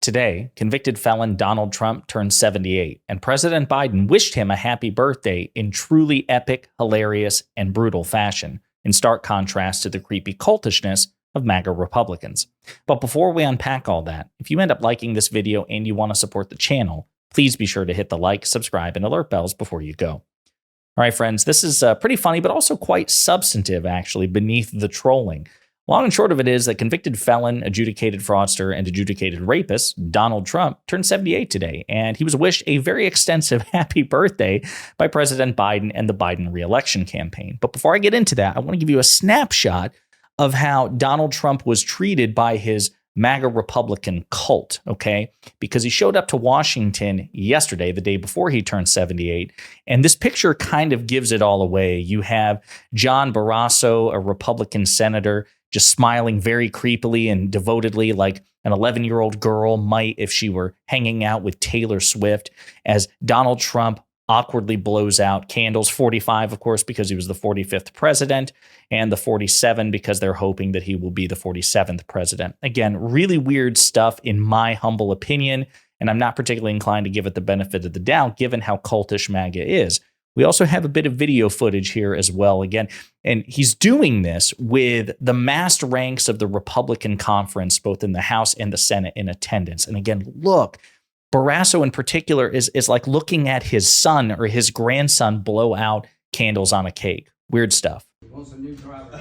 Today, convicted felon Donald Trump turned 78, and President Biden wished him a happy birthday in truly epic, hilarious, and brutal fashion, in stark contrast to the creepy cultishness of MAGA Republicans. But before we unpack all that, if you end up liking this video and you want to support the channel, please be sure to hit the like, subscribe, and alert bells before you go. All right, friends, this is pretty funny, but also quite substantive, actually, beneath the trolling. Long and short of it is that convicted felon, adjudicated fraudster, and adjudicated rapist Donald Trump turned 78 today, and he was wished a very extensive happy birthday by President Biden and the Biden re-election campaign. But before I get into that, I want to give you a snapshot of how Donald Trump was treated by his MAGA Republican cult, okay? Because he showed up to Washington yesterday, the day before he turned 78, and this picture kind of gives it all away. You have John Barrasso, a Republican senator, just smiling very creepily and devotedly like an 11-year-old girl might if she were hanging out with Taylor Swift, as Donald Trump awkwardly blows out candles, 45, of course, because he was the 45th president, and the 47 because they're hoping that he will be the 47th president. Again, really weird stuff in my humble opinion, and I'm not particularly inclined to give it the benefit of the doubt given how cultish MAGA is. We also have a bit of video footage here as well, again, and he's doing this with the massed ranks of the Republican conference, both in the House and the Senate, in attendance. And again, look, Barrasso in particular is like looking at his son or his grandson blow out candles on a cake. Weird stuff. He wants a new driver.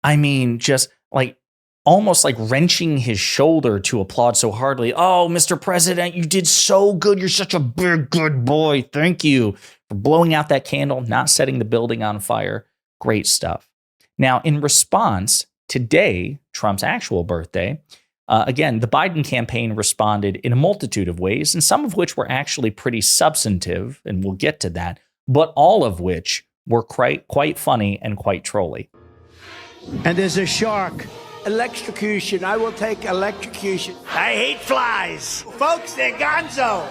I mean, just like almost like wrenching his shoulder to applaud so heartily. Oh, Mr. President, you did so good. You're such a big, good boy. Thank you for blowing out that candle, not setting the building on fire. Great stuff. Now, in response, today, Trump's actual birthday, again, the Biden campaign responded in a multitude of ways, and some of which were actually pretty substantive, and we'll get to that, but all of which were quite funny and quite trolly. And there's a shark. Electrocution. I will take electrocution. I hate flies. Folks, they're gonzo.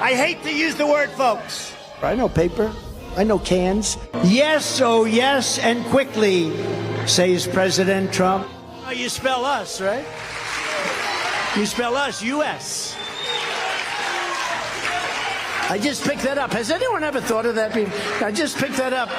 I hate to use the word folks. I know paper. I know cans. Yes, oh yes, and quickly, says President Trump. Oh, you spell us, right? You spell us, U.S. I just picked that up. Has anyone ever thought of that? I just picked that up.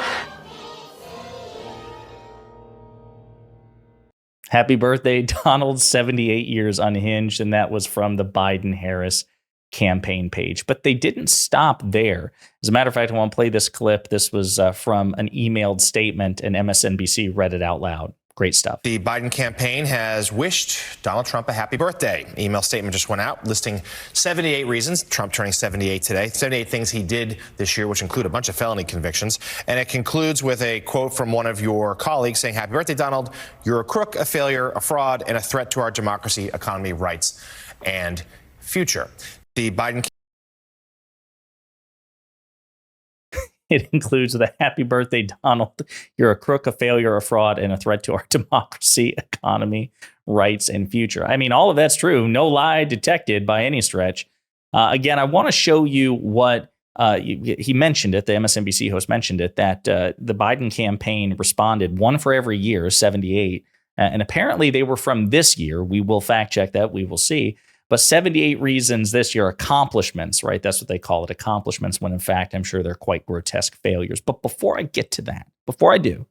Happy birthday, Donald, 78 years unhinged. And that was from the Biden-Harris campaign page. But they didn't stop there. As a matter of fact, I want to play this clip. This was from an emailed statement, and MSNBC read it out loud. Great stuff. The Biden campaign has wished Donald Trump a happy birthday. Email statement just went out listing 78 reasons. Trump turning 78 today. 78 things he did this year, which include a bunch of felony convictions. And it concludes with a quote from one of your colleagues saying, "Happy birthday, Donald. You're a crook, a failure, a fraud, and a threat to our democracy, economy, rights, and future." The Biden It includes the "Happy birthday, Donald. You're a crook, a failure, a fraud, and a threat to our democracy, economy, rights, and future." I mean, all of that's true. No lie detected by any stretch. Again, I want to show you what he mentioned it. The MSNBC host mentioned it, that the Biden campaign responded one for every year, 78. And apparently they were from this year. We will fact check that. We will see. But 78 reasons this year, accomplishments, right? That's what they call it, accomplishments, when in fact, I'm sure they're quite grotesque failures. But before I get to that, before I do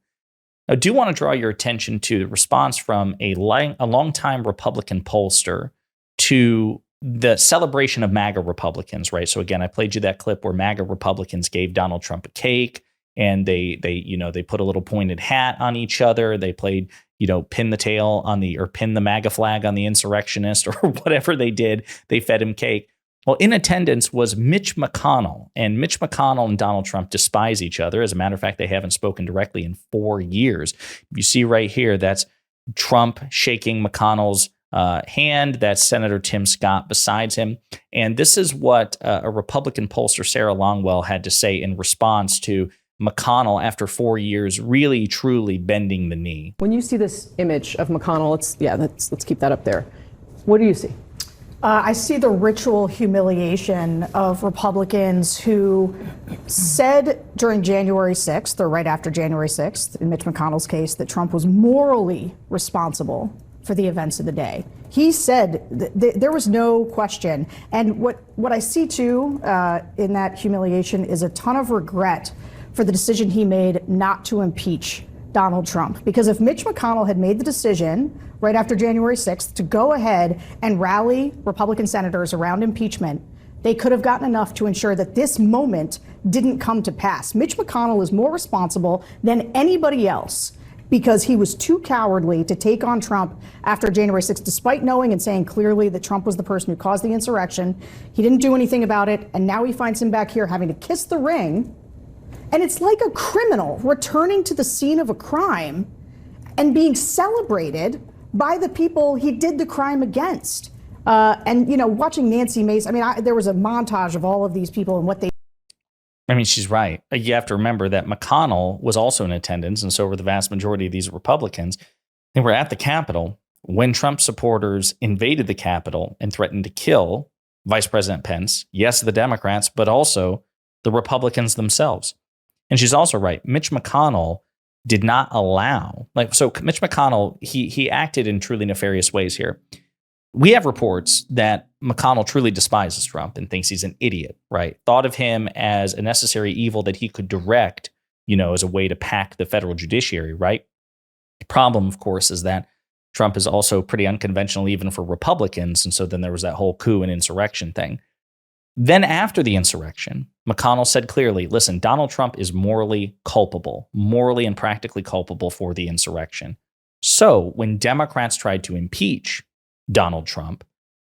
want to draw your attention to the response from a longtime Republican pollster to the celebration of MAGA Republicans, right? So again, I played you that clip where MAGA Republicans gave Donald Trump a cake, and they put a little pointed hat on each other. They played, pin the MAGA flag on the insurrectionist or whatever they did. They fed him cake. Well, in attendance was Mitch McConnell, and Mitch McConnell and Donald Trump despise each other. As a matter of fact, they haven't spoken directly in 4 years. You see right here, that's Trump shaking McConnell's hand. That's Senator Tim Scott besides him. And this is what a Republican pollster, Sarah Longwell, had to say in response to McConnell after 4 years really, truly bending the knee. When you see this image of McConnell, let's keep that up there. What do you see? I see the ritual humiliation of Republicans who said during January 6th, or right after January 6th, in Mitch McConnell's case, that Trump was morally responsible for the events of the day. He said there was no question. And what I see, too, in that humiliation is a ton of regret for the decision he made not to impeach Donald Trump. Because if Mitch McConnell had made the decision right after January 6th to go ahead and rally Republican senators around impeachment, they could have gotten enough to ensure that this moment didn't come to pass. Mitch McConnell is more responsible than anybody else because he was too cowardly to take on Trump after January 6th, despite knowing and saying clearly that Trump was the person who caused the insurrection. He didn't do anything about it, and now he finds him back here having to kiss the ring. And it's like a criminal returning to the scene of a crime and being celebrated by the people he did the crime against. And, you know, watching Nancy Mace, I mean, there was a montage of all of these people and what they. I mean, she's right. You have to remember that McConnell was also in attendance, and so were the vast majority of these Republicans. They were at the Capitol when Trump supporters invaded the Capitol and threatened to kill Vice President Pence, yes, the Democrats, but also the Republicans themselves. And she's also right. Mitch McConnell did not allow, so Mitch McConnell, he acted in truly nefarious ways here. We have reports that McConnell truly despises Trump and thinks he's an idiot, right? Thought of him as a necessary evil that he could direct, you know, as a way to pack the federal judiciary, right? The problem, of course, is that Trump is also pretty unconventional even for Republicans. And so then there was that whole coup and insurrection thing. Then after the insurrection, McConnell said clearly, listen, Donald Trump is morally and practically culpable for the insurrection. So when Democrats tried to impeach Donald Trump,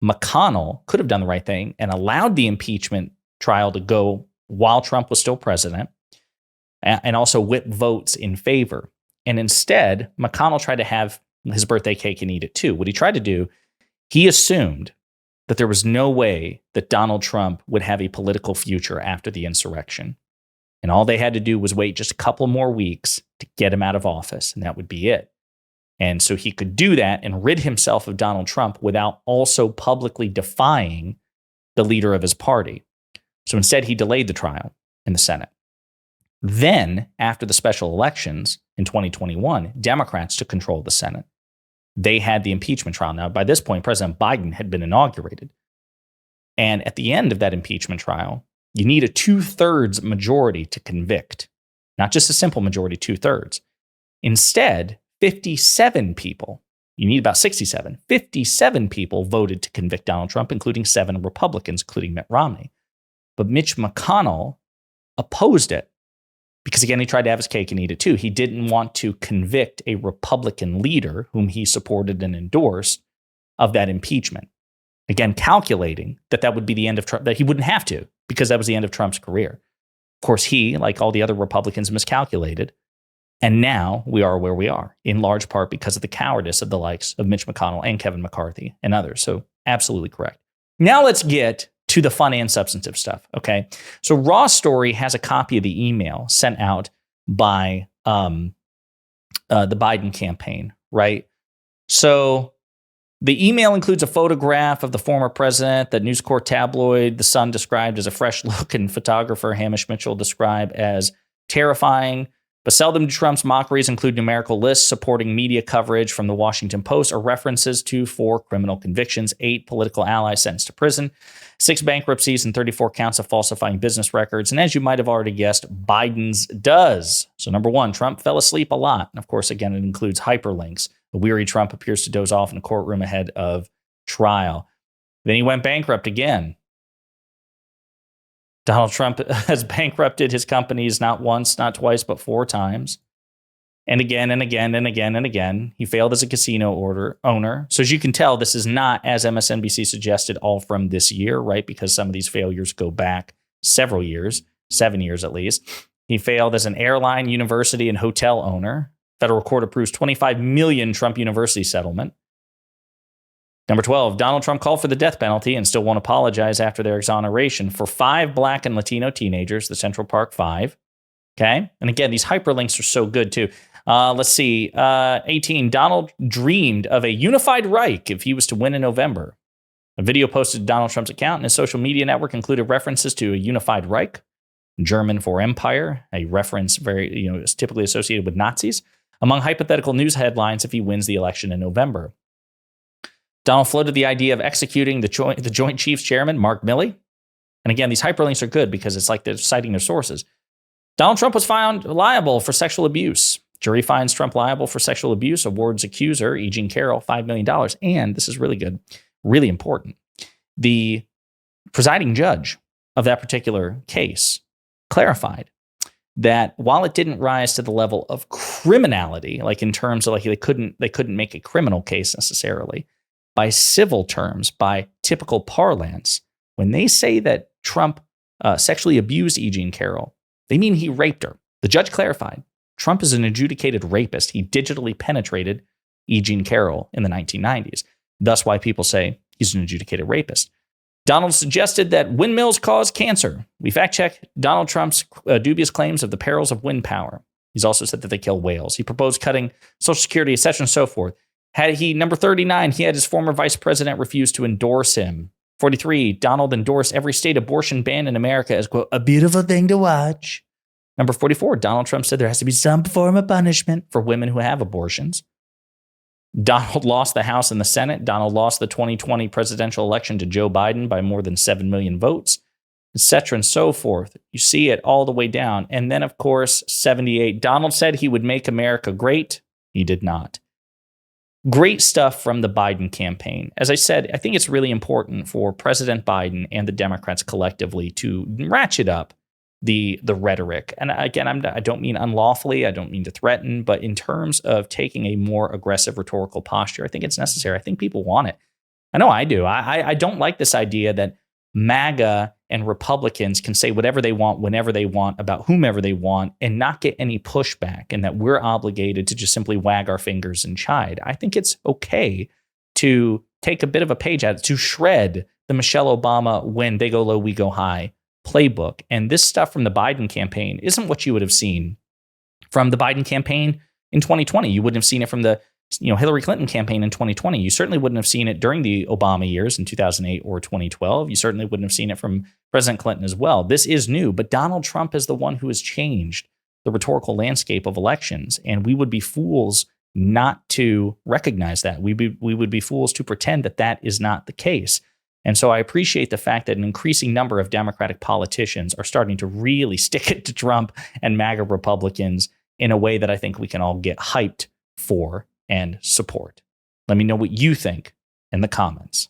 McConnell could have done the right thing and allowed the impeachment trial to go while Trump was still president and also whip votes in favor. And instead, McConnell tried to have his birthday cake and eat it too. What he tried to do, he assumed that there was no way that Donald Trump would have a political future after the insurrection. And all they had to do was wait just a couple more weeks to get him out of office, and that would be it. And so he could do that and rid himself of Donald Trump without also publicly defying the leader of his party. So instead, he delayed the trial in the Senate. Then, after the special elections in 2021, Democrats took control of the Senate. They had the impeachment trial. Now, by this point, President Biden had been inaugurated. And at the end of that impeachment trial, you need a 2/3 majority to convict, not just a simple majority, 2/3. Instead, 57 people, you need about 67, 57 people voted to convict Donald Trump, including 7 Republicans, including Mitt Romney. But Mitch McConnell opposed it because, again, he tried to have his cake and eat it too. He didn't want to convict a Republican leader whom he supported and endorsed of that impeachment. Again, calculating that would be the end of Trump, that he wouldn't have to, because that was the end of Trump's career. Of course, he, like all the other Republicans, miscalculated. And now we are where we are, in large part because of the cowardice of the likes of Mitch McConnell and Kevin McCarthy and others. So absolutely correct. Now let's get to the fun and substantive stuff, okay? So Raw Story has a copy of the email sent out by the Biden campaign, right? So the email includes a photograph of the former president that News Corp tabloid The Sun described as a fresh look, and photographer Hamish Mitchell described as terrifying. But seldom do Trump's mockeries include numerical lists supporting media coverage from the Washington Post or references to 4 criminal convictions, 8 political allies sentenced to prison, 6 bankruptcies, and 34 counts of falsifying business records. And as you might have already guessed, Biden's does. So number 1, Trump fell asleep a lot. And of course, again, it includes hyperlinks. A weary Trump appears to doze off in a courtroom ahead of trial. Then he went bankrupt again. Donald Trump has bankrupted his companies not once, not twice, but 4 times. And again and again and again and again. He failed as a casino owner. So as you can tell, this is not, as MSNBC suggested, all from this year, right? Because some of these failures go back several years, 7 years at least. He failed as an airline, university, and hotel owner. Federal court approves $25 million Trump University settlement. Number 12, Donald Trump called for the death penalty and still won't apologize after their exoneration for 5 Black and Latino teenagers, the Central Park 5. Okay. And again, these hyperlinks are so good too. Let's see. 18, Donald dreamed of a unified Reich if he was to win in November. A video posted to Donald Trump's account and his social media network included references to a unified Reich, German for empire, a reference is typically associated with Nazis, among hypothetical news headlines if he wins the election in November. Donald floated the idea of executing the Joint Chiefs Chairman, Mark Milley. And again, these hyperlinks are good because it's like they're citing their sources. Donald Trump was found liable for sexual abuse. Jury finds Trump liable for sexual abuse, awards accuser, E. Jean Carroll, $5 million. And this is really good, really important. The presiding judge of that particular case clarified that while it didn't rise to the level of criminality, like in terms of like they couldn't make a criminal case necessarily, by civil terms, by typical parlance, when they say that Trump sexually abused E. Jean Carroll, they mean he raped her. The judge clarified, Trump is an adjudicated rapist. He digitally penetrated E. Jean Carroll in the 1990s. Thus why people say he's an adjudicated rapist. Donald suggested that windmills cause cancer. We fact-checked Donald Trump's dubious claims of the perils of wind power. He's also said that they kill whales. He proposed cutting Social Security, etc., and so forth. Number 39, he had his former vice president refuse to endorse him. 43, Donald endorsed every state abortion ban in America as, quote, a beautiful thing to watch. Number 44, Donald Trump said there has to be some form of punishment for women who have abortions. Donald lost the House and the Senate. Donald lost the 2020 presidential election to Joe Biden by more than 7 million votes, etc., and so forth. You see it all the way down. And then, of course, 78, Donald said he would make America great. He did not. Great stuff from the Biden campaign. As I said, I think it's really important for President Biden and the Democrats collectively to ratchet up the rhetoric. And again, I don't mean unlawfully, I don't mean to threaten, but in terms of taking a more aggressive rhetorical posture, I think it's necessary. I think people want it. I know I do. I don't like this idea that MAGA and Republicans can say whatever they want, whenever they want, about whomever they want, and not get any pushback, and that we're obligated to just simply wag our fingers and chide. I think it's okay to take a bit of a page out, to shred the Michelle Obama when they go low, we go high playbook. And this stuff from the Biden campaign isn't what you would have seen from the Biden campaign in 2020. You wouldn't have seen it from the Hillary Clinton campaign in 2020. You certainly wouldn't have seen it during the Obama years in 2008 or 2012. You certainly wouldn't have seen it from President Clinton as well. This is new, but Donald Trump is the one who has changed the rhetorical landscape of elections. And we would be fools not to recognize that. We would be fools to pretend that that is not the case. And so I appreciate the fact that an increasing number of Democratic politicians are starting to really stick it to Trump and MAGA Republicans in a way that I think we can all get hyped for and support. Let me know what you think in the comments.